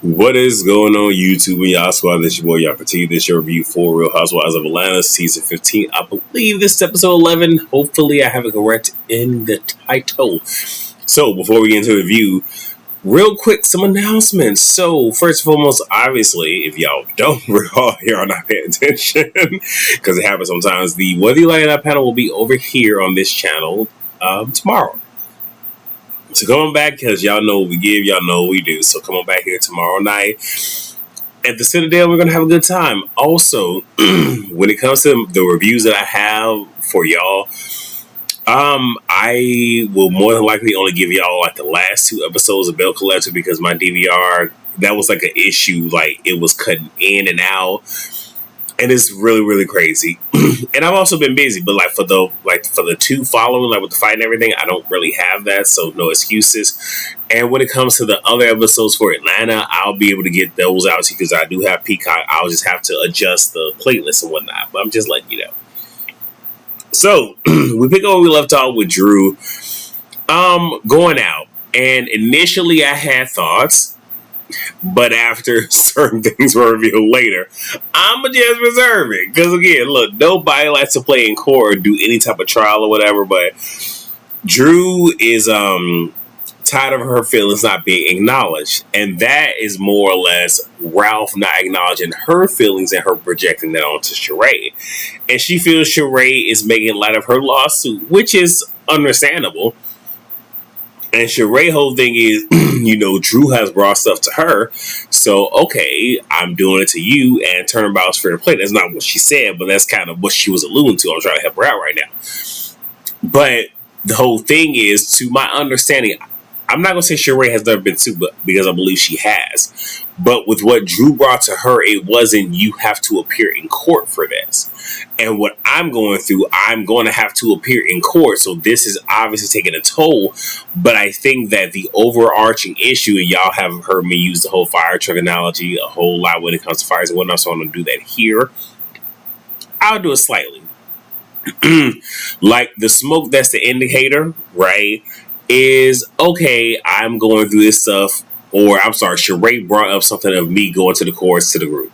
What is going on YouTube and y'all squad? This your boy, y'all continue this your review for Real Housewives of Atlanta season 15. I believe this is episode 11. Hopefully I have it correct in the title. So before we get into the review, real quick, some announcements. So first and foremost, obviously, if y'all don't recall here or not paying attention, because it happens sometimes, the Whether You Like It or Not panel will be over here on this channel tomorrow. So come on back, because y'all know what we give, y'all know what we do. So come on back here tomorrow night at the Citadel. We're gonna have a good time. Also, when it comes to the reviews that I have for y'all, I will more than likely only give y'all like the last 2 episodes of Bell Collector, because my DVR, that was like an issue, like it was cutting in and out. And it's really, really crazy. And I've also been busy, but for the 2 following, like with the fight and everything, I don't really have that, so no excuses. And when it comes to the other episodes for Atlanta, I'll be able to get those out to you because I do have Peacock. I'll just have to adjust the playlist and whatnot. But I'm just letting you know. So we pick up where we left off with Drew going out. And initially I had thoughts, but after certain things were revealed later, I'ma just reserve it. Because again, look, nobody likes to play in court or do any type of trial or whatever, but Drew is tired of her feelings not being acknowledged. And that is more or less Ralph not acknowledging her feelings and her projecting that onto Sheree. And she feels Sheree is making light of her lawsuit, which is understandable. And Sheree's whole thing is, Drew has brought stuff to her. So, okay, I'm doing it to you, and turnabout's fair to play. That's not what she said, but that's kind of what she was alluding to. I'm trying to help her out right now. But the whole thing is, to my understanding, I'm not going to say Sheree has never been sued, but because I believe she has. But with what Drew brought to her, it wasn't you have to appear in court for this. And what I'm going through, I'm going to have to appear in court. So this is obviously taking a toll. But I think that the overarching issue, and y'all have heard me use the whole fire truck analogy a whole lot when it comes to fires and whatnot, so I'm going to do that here. I'll do it slightly. Like the smoke, that's the indicator, right? Is, okay, I'm going through this stuff, or I'm sorry, Sheree brought up something of me going to the courts to the group.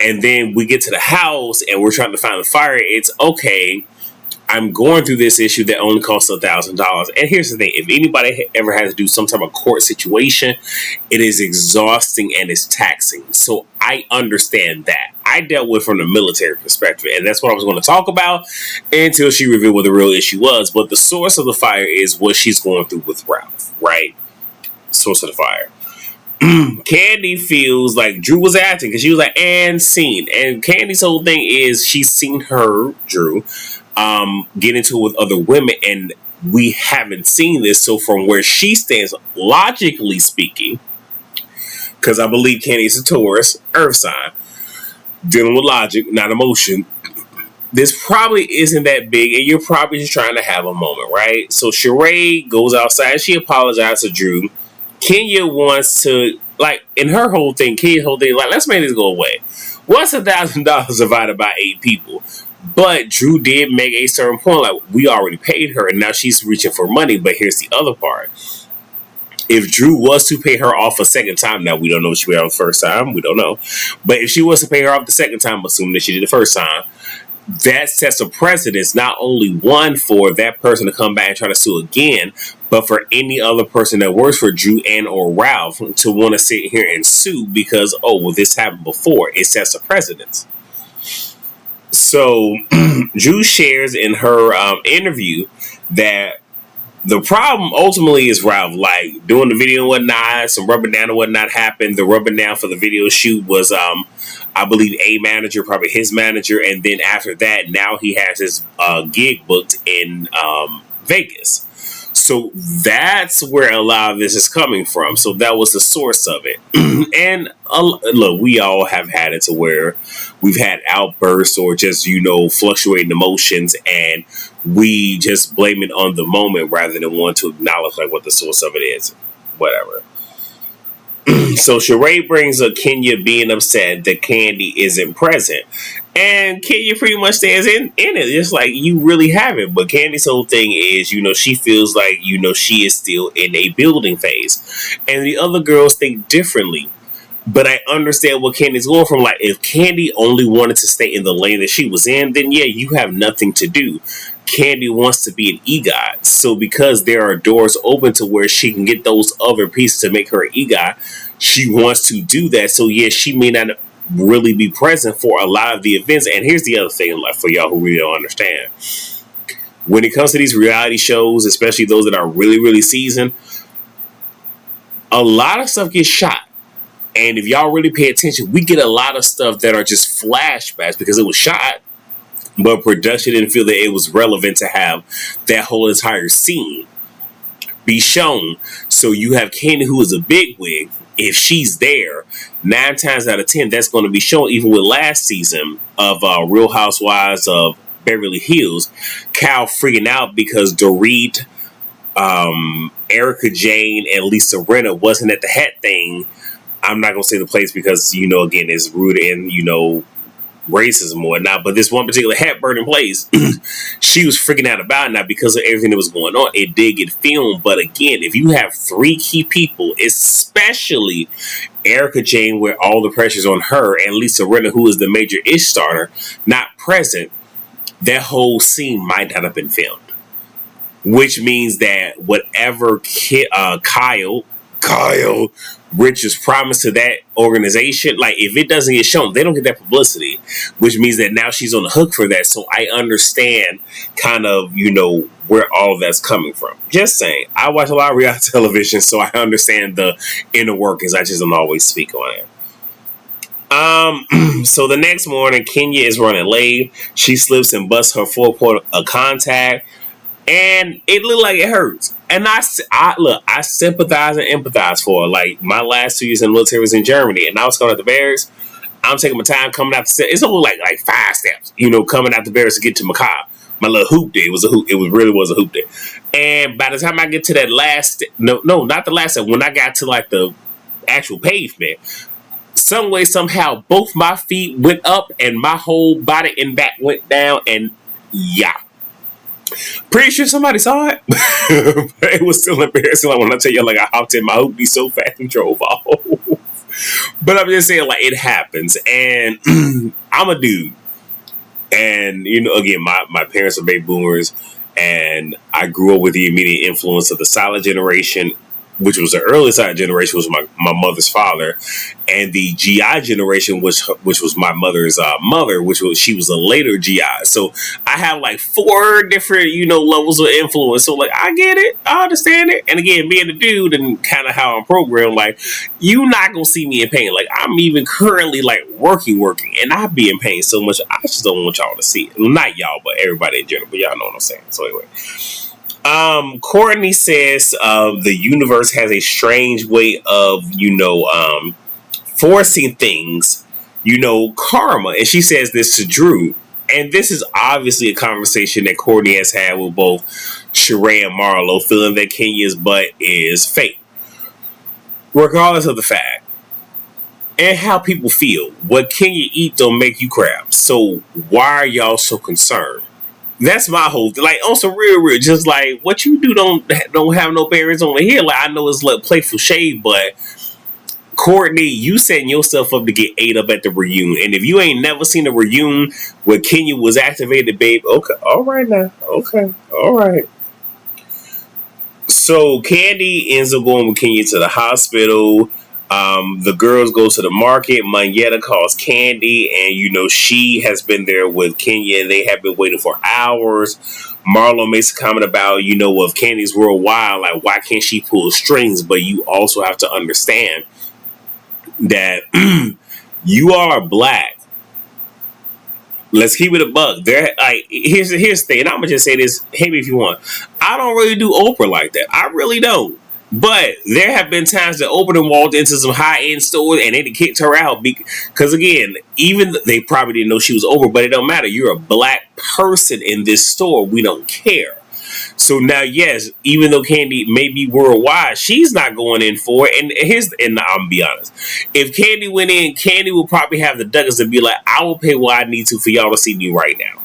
And then we get to the house and we're trying to find the fire. It's okay, I'm going through this issue that only costs $1,000. And here's the thing, if anybody ever has to do some type of court situation, it is exhausting and it's taxing. So I understand that. I dealt with from the military perspective, and that's what I was going to talk about until she revealed what the real issue was. But the source of the fire is what she's going through with Ralph, right? Source of the fire. Candy feels like Drew was acting because she was like, and scene. And Candy's whole thing is she's seen her, Drew, get into it with other women, and we haven't seen this. So from where she stands, logically speaking, because I believe Candy's a Taurus, earth sign, dealing with logic, not emotion, this probably isn't that big, and you're probably just trying to have a moment, right? So Sheree goes outside, she apologizes to Drew. Kenya wants to, in her whole thing, Kenya's whole thing, let's make this go away. What's $1,000 divided by 8 people? But Drew did make a certain point, we already paid her, and now she's reaching for money. But here's the other part. If Drew was to pay her off a second time, now we don't know if she paid her off the first time, we don't know. But if she was to pay her off the second time, assuming that she did the first time, that sets a precedence, not only one for that person to come back and try to sue again, but for any other person that works for Drew and or Ralph to want to sit here and sue because, this happened before. It sets a precedence. So Drew shares in her interview that the problem ultimately is Ralph, doing the video and whatnot, some rubbing down and whatnot happened. The rubbing down for the video shoot was, I believe, a manager, probably his manager. And then after that, now he has his gig booked in Vegas. So that's where a lot of this is coming from. So that was the source of it. And look, we all have had it to where we've had outbursts or just, fluctuating emotions, and we just blame it on the moment rather than want to acknowledge what the source of it is. Whatever. So Sheree brings up Kenya being upset that Candy isn't present. And Kenya pretty much stands in it. It's like, you really haven't. But Candy's whole thing is, she feels like, she is still in a building phase. And the other girls think differently. But I understand what Candy's going from. Like, if Candy only wanted to stay in the lane that she was in, then yeah, you have nothing to do. Candy wants to be an EGOT. So because there are doors open to where she can get those other pieces to make her an EGOT, she wants to do that. So yeah, she may not really be present for a lot of the events. And here's the other thing, like, for y'all who really don't understand. When it comes to these reality shows, especially those that are really, really seasoned, a lot of stuff gets shot. And if y'all really pay attention, we get a lot of stuff that are just flashbacks because it was shot, but production didn't feel that it was relevant to have that whole entire scene be shown. So you have Candy, who is a bigwig. If she's there, 9 times out of 10, that's going to be shown. Even with last season of Real Housewives of Beverly Hills, Cal freaking out because Dorit, Erica Jane, and Lisa Rinna wasn't at the hat thing. I'm not going to say the place because, again, it's rooted in, racism and whatnot. But this one particular hat burning place, she was freaking out about it. Now, because of everything that was going on, it did get filmed. But again, if you have 3 key people, especially Erica Jane, where all the pressure's on her, and Lisa Rinna, who is the major ish starter, not present, that whole scene might not have been filmed. Which means that whatever Kyle Richards promised to that organization, like, if it doesn't get shown, they don't get that publicity, which means that now she's on the hook for that. So I understand kind of, where all of that's coming from. Just saying, I watch a lot of reality television, so I understand the inner workings. I just don't always speak on it. So the next morning, Kenya is running late. She slips and busts her 4-point of contact, and it looked like it hurts. And I sympathize and empathize for her. Like, my last 2 years in the military was in Germany, and I was going at the barracks. I'm taking my time coming out the steps. It's only like 5 steps, coming out the barracks to get to Macabre. My little hoop day. It was a hoop. It really was a hoop day. And by the time I get to that last, no, not the last step. When I got to like the actual pavement, some way, somehow, both my feet went up and my whole body and back went down. And yeah. Pretty sure somebody saw it. But it was still embarrassing. Like, when I tell you, like, I hopped in my hoopty so fast and drove off. But I'm just saying, like, it happens. And I'm a dude. And, again, my parents are baby boomers. And I grew up with the immediate influence of the silent generation, which was the early silent generation, was my mother's father, and the GI generation, which was my mother's mother, she was a later GI. So I have like 4 different, levels of influence. So like, I get it, I understand it. And again, being a dude and kind of how I'm programmed, like, you not gonna see me in pain. Like, I'm even currently like working, and I be in pain so much. I just don't want y'all to see it. Well, not y'all, but everybody in general. But y'all know what I'm saying. So anyway. Courtney says the universe has a strange way of, forcing things, karma. And she says this to Drew. And this is obviously a conversation that Courtney has had with both Sheree and Marlo, feeling that Kenya's butt is fake. Regardless of the fact and how people feel, what Kenya eat don't make you crap. So why are y'all so concerned? That's my whole thing. Like, on some real, just like, what you do don't have no bearings on the hill. Like, I know it's like playful shade, but Courtney, you setting yourself up to get ate up at the reunion. And if you ain't never seen a reunion where Kenya was activated, babe, okay, all right now. Okay, all right. So Candy ends up going with Kenya to the hospital. The girls go to the market. Mayetta calls Candy, and she has been there with Kenya, and they have been waiting for hours. Marlo makes a comment about, if Candy's worldwide, like, why can't she pull strings? But you also have to understand that you are black. Let's keep it a buck. There, like, here's the thing, and I'm gonna just say this. Hate me if you want. I don't really do Oprah like that. I really don't. But there have been times that Oprah walked into some high-end stores and they kicked her out because, again, even they probably didn't know she was Oprah, but it don't matter. You're a black person in this store. We don't care. So now, yes, even though Candy may be worldwide, she's not going in for it. And I'm gonna be honest, if Candy went in, Candy will probably have the duckers to be like, I will pay what I need to for y'all to see me right now.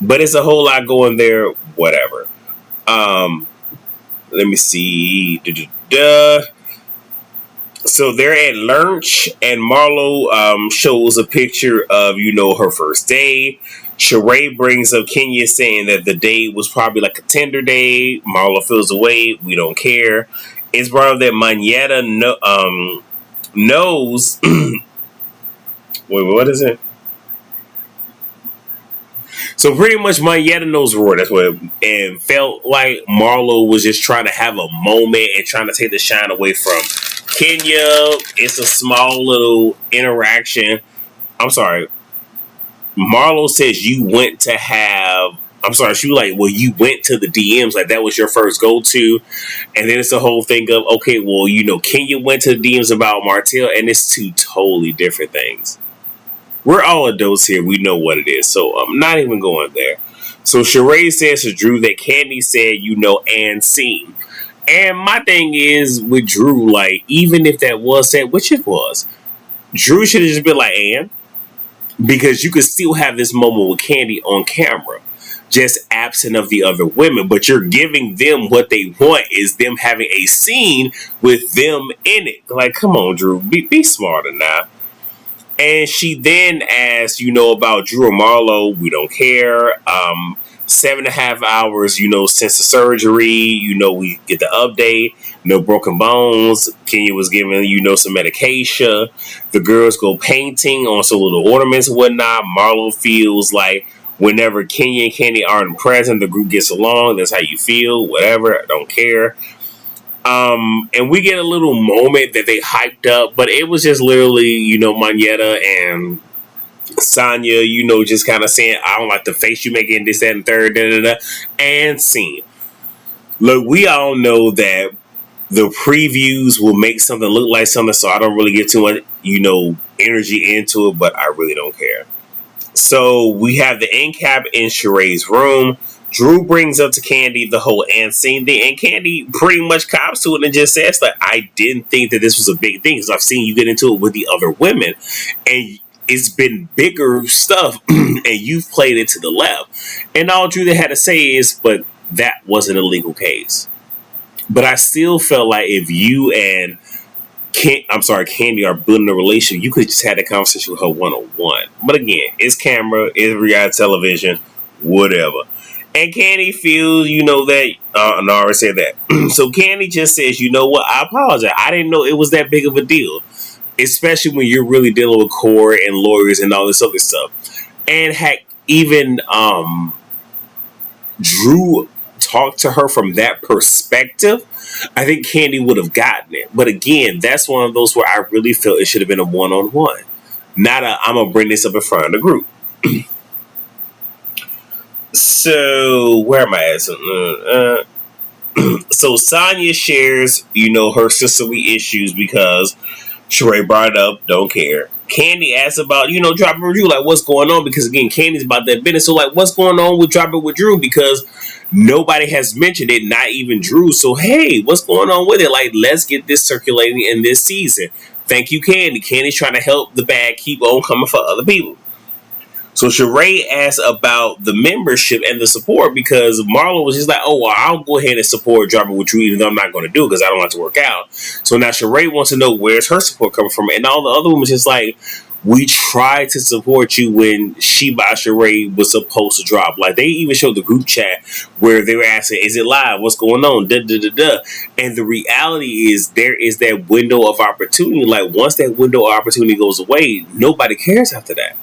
But it's a whole lot going there. Whatever. Let me see. So they're at lunch, and Marlo shows a picture of, her first day. Sheree brings up Kenya saying that the date was probably like a Tinder date. Marlo feels away. We don't care. It's brought up that Manetta knows. Wait, what is it? So pretty much Manetta knows Roy. That's what and felt like Marlo was just trying to have a moment and trying to take the shine away from Kenya. It's a small little interaction. I'm sorry. Marlo says you went to have. I'm sorry. She was like, well, you went to the DMs. Like, that was your first go-to. And then it's the whole thing of, okay, well, Kenya went to the DMs about Martell, and it's two totally different things. We're all adults here. We know what it is. So I'm not even going there. So Sheree says to Drew that Candy said, and seen. And my thing is with Drew, like, even if that was said, which it was, Drew should have just been like, and? Because you could still have this moment with Candy on camera, just absent of the other women. But you're giving them what they want is them having a scene with them in it. Like, come on, Drew, be smarter now. And she then asked, about Drew and Marlo. We don't care. 7.5 hours, since the surgery. We get the update. No broken bones. Kenya was given, some medication. The girls go painting on some little ornaments and whatnot. Marlo feels like whenever Kenya and Candy aren't present, the group gets along. That's how you feel. Whatever. I don't care. And we get a little moment that they hyped up, but it was just literally, Manetta and Sonya, just kind of saying, I don't like the face you making, this, that, and third, and scene. Look, we all know that the previews will make something look like something, so I don't really get too much, energy into it, but I really don't care. So we have the end cap in Sheree's room. Drew brings up to Candy the whole and scene thing, and Candy pretty much cops to it and just says, like, I didn't think that this was a big thing because I've seen you get into it with the other women, and it's been bigger stuff, and you've played it to the left. And all Drew had to say is, but that wasn't a legal case. But I still felt like if you and Candy are building a relationship, you could just have a conversation with her one-on-one. But again, it's camera, it's reality television, whatever. And Candy feels, that, and I already said that. So Candy just says, you know what, I apologize. I didn't know it was that big of a deal. Especially when you're really dealing with court and lawyers and all this other stuff. And heck, even Drew talked to her from that perspective, I think Candy would have gotten it. But again, that's one of those where I really feel it should have been a one-on-one. Not a, I'm going to bring this up in front of the group. So, where am I at? So Sonya shares, her sisterly issues because Sheree brought it up, don't care. Candy asks about, dropping with Drew, like, what's going on? Because again, Candy's about that business. So, like, what's going on with dropping with Drew? Because nobody has mentioned it, not even Drew. So, hey, what's going on with it? Like, let's get this circulating in this season. Thank you, Candy. Candy's trying to help the bag keep on coming for other people. So Sheree asked about the membership and the support because Marlo was just like, oh, well, I'll go ahead and support dropping with Drew even though I'm not going to do it because I don't like to work out. So now Sheree wants to know where's her support coming from. And all the other women was just like, we tried to support you when She by Sheree was supposed to drop. Like, they even showed the group chat where they were asking, is it live? What's going on? And the reality is there is that window of opportunity. Like, once that window of opportunity goes away, nobody cares after that.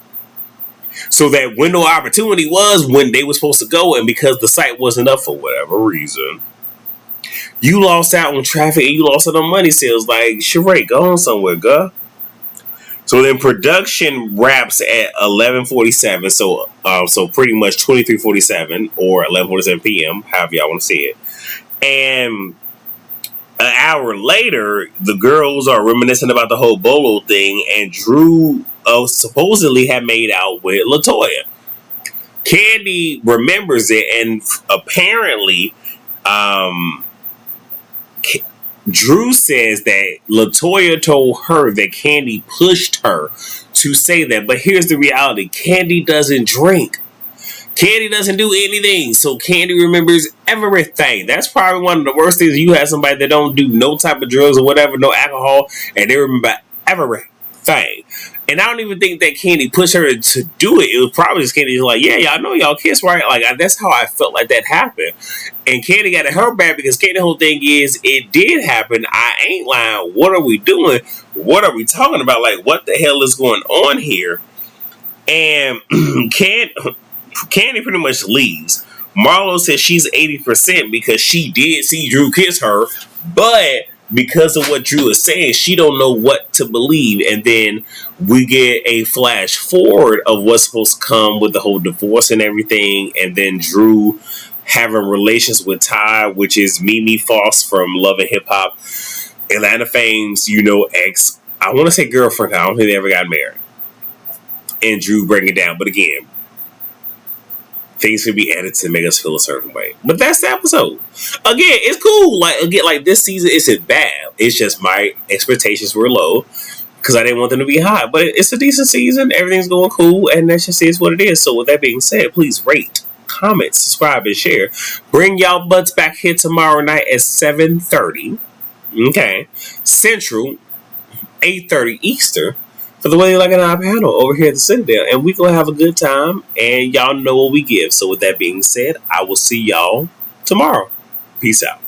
So that window of opportunity was when they were supposed to go, and because the site wasn't up for whatever reason, you lost out on traffic and you lost out on money sales. Like, Sheree, go on somewhere, girl. So then production wraps at 11:47. So pretty much 23:47 or 11:47 p.m. However y'all want to see it. And an hour later, the girls are reminiscing about the whole Bolo thing, and Drew supposedly had made out with LaToya. Candy remembers it, and apparently, um, Drew says that Latoya told her that Candy pushed her to say that. But here's the reality: Candy doesn't drink. Candy doesn't do anything, so Candy remembers everything. That's probably one of the worst things. You have somebody that don't do no type of drugs or whatever, no alcohol, and they remember everything. And I don't even think that Candy pushed her to do it. It was probably just Candy like, yeah, y'all know y'all kiss, right? Like that's how I felt like that happened. And Candy got her back because Candy's whole thing is it did happen. I ain't lying. What are we doing? What are we talking about? Like what the hell is going on here? And Candy pretty much leaves. Marlo says she's 80% because she did see Drew kiss her, but because of what Drew is saying, she don't know what to believe. And then we get a flash forward of what's supposed to come with the whole divorce and everything, and then Drew having relations with Ty, which is Mimi Foss from Love and Hip Hop, Atlanta fame's, ex. I want to say girlfriend. I don't think they ever got married. And Drew bring it down, but again, things can be added to make us feel a certain way. But that's the episode. Again, it's cool. Like this season isn't bad. It's just my expectations were low because I didn't want them to be high. But it's a decent season. Everything's going cool, and that just is what it is. So with that being said, please rate, comment, subscribe, and share. Bring y'all butts back here tomorrow night at 7:30. Okay, Central, 8:30 Eastern. For the Way You Like It on panel over here at the Citadel. And we gonna have a good time. And y'all know what we give. So with that being said, I will see y'all tomorrow. Peace out.